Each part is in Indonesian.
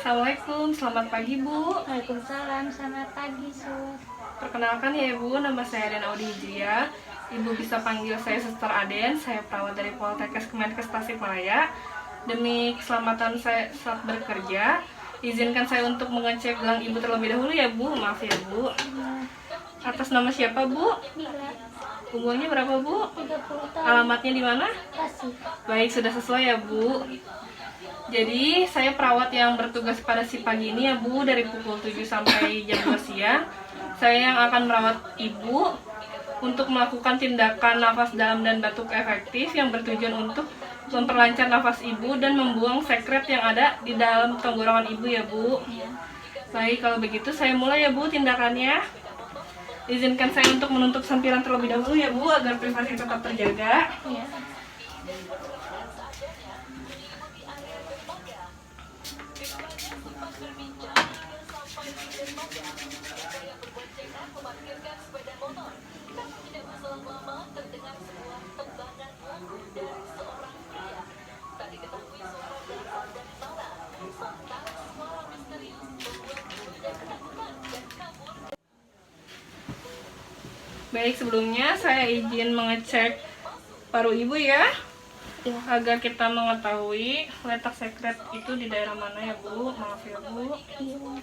Assalamualaikum, selamat pagi Bu. Waalaikumsalam, selamat pagi, Sus. Perkenalkan ya Bu, nama saya Aden Audi Hijriah. Ibu bisa panggil saya Suster Aden, saya perawat dari Poltekkes Kemenkes Tasikmalaya. Demi keselamatan saya saat bekerja, izinkan saya untuk mengecek gelang Ibu terlebih dahulu ya Bu, maaf ya Bu. Atas nama siapa Bu? Bila Umurnya berapa Bu? 30 tahun Alamatnya di mana? kasih. Baik, sudah sesuai ya Bu. Jadi saya perawat yang bertugas pada si pagi ini ya Bu, dari pukul 7 sampai jam 2 siang. Saya yang akan merawat Ibu untuk melakukan tindakan nafas dalam dan batuk efektif yang bertujuan untuk memperlancar nafas Ibu dan membuang sekret yang ada di dalam tenggorokan Ibu ya Bu. Baik, kalau begitu saya mulai ya Bu tindakannya. Izinkan saya untuk menutup sampiran terlebih dahulu ya Bu, agar privasi tetap terjaga. Ya. Baik, sebelumnya saya izin mengecek paru Ibu ya, Ya. agar kita mengetahui letak sekret itu di daerah mana ya Bu. Maaf ya Bu. Iya.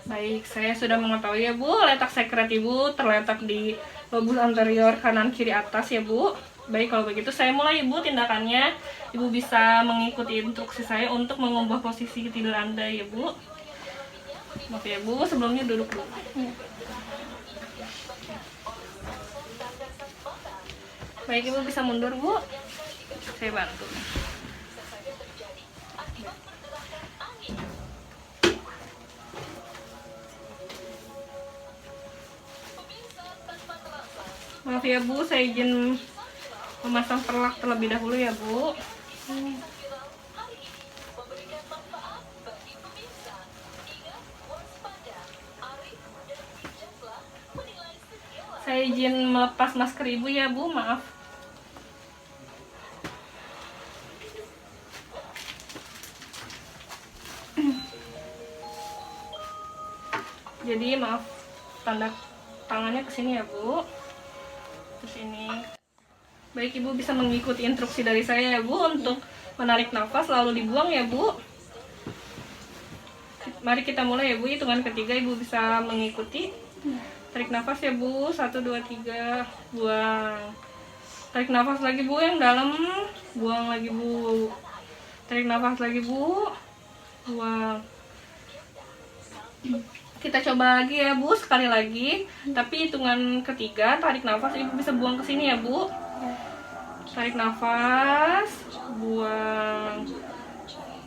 Baik, saya sudah mengetahui ya Bu, letak sekret Ibu terletak di lobus anterior kanan kiri atas ya Bu. Baik, kalau begitu saya mulai Ibu tindakannya. Ibu bisa mengikuti instruksi saya untuk mengubah posisi tidur Anda ya Bu. Maaf ya Bu, sebelumnya duduk dulu. Ya. Baik, Ibu bisa mundur Bu. Saya bantu. Maaf ya Bu, saya izin memasang perlak terlebih dahulu ya Bu. Saya izin melepas masker Ibu ya Bu, maaf. Jadi maaf, tanda tangannya ke sini ya Bu. Ke sini. Baik, Ibu bisa mengikuti instruksi dari saya ya Bu untuk menarik nafas lalu dibuang ya Bu. Mari kita mulai ya Bu, hitungan ketiga Ibu bisa mengikuti. Tarik nafas ya Bu, 1, 2, 3, buang. Tarik nafas lagi Bu yang dalam, buang lagi Bu. Tarik nafas lagi Bu, buang. Kita coba lagi ya Bu, sekali lagi. Tapi hitungan ketiga, tarik nafas Ibu bisa buang ke sini ya Bu. Tarik nafas, buang.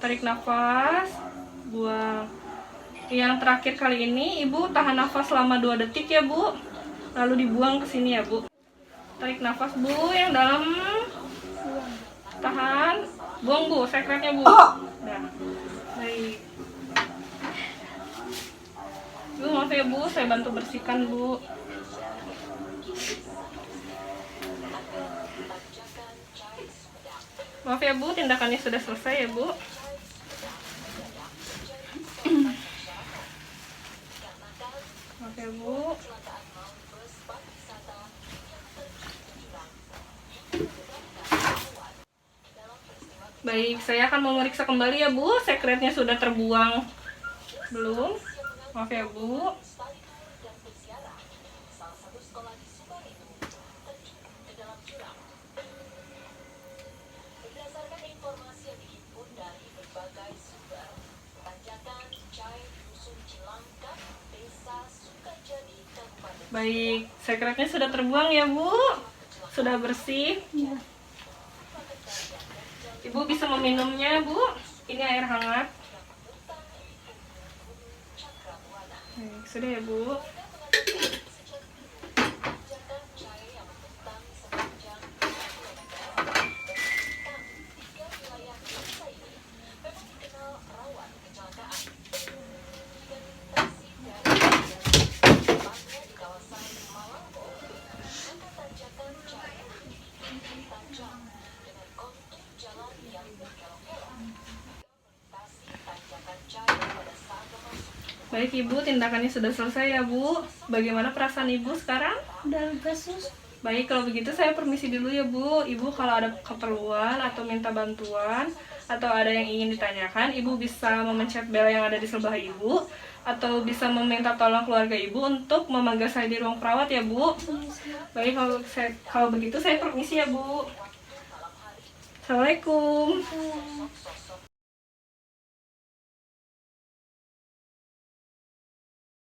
Tarik nafas, buang. Yang terakhir kali ini Ibu tahan nafas selama 2 detik ya Bu. Lalu dibuang ke sini ya Bu. Tarik nafas Bu yang dalam. Tahan, buang Bu, sekretnya Bu. Nah, baik. Bu, maaf ya Bu, saya bantu bersihkan Bu. Maaf ya Bu, tindakannya sudah selesai ya Bu. Maaf ya Bu. Baik, saya akan memeriksa kembali ya Bu, sekretnya sudah terbuang belum? Maaf ya Bu. Baik, sekretnya sudah terbuang ya Bu. Sudah bersih. Ya. Ibu bisa meminumnya Bu. Ini air hangat. Baik, sudah ya Bu. Baik Ibu, tindakannya sudah selesai ya Bu. Bagaimana perasaan Ibu sekarang? Udah lega sus. Baik, kalau begitu saya permisi dulu ya Bu. Ibu kalau ada keperluan atau minta bantuan atau ada yang ingin ditanyakan, Ibu bisa memencet bel yang ada di sebelah Ibu atau bisa meminta tolong keluarga Ibu untuk memanggil saya di ruang perawat ya Bu. Baik, kalau begitu saya permisi ya Bu. Assalamualaikum. Salam.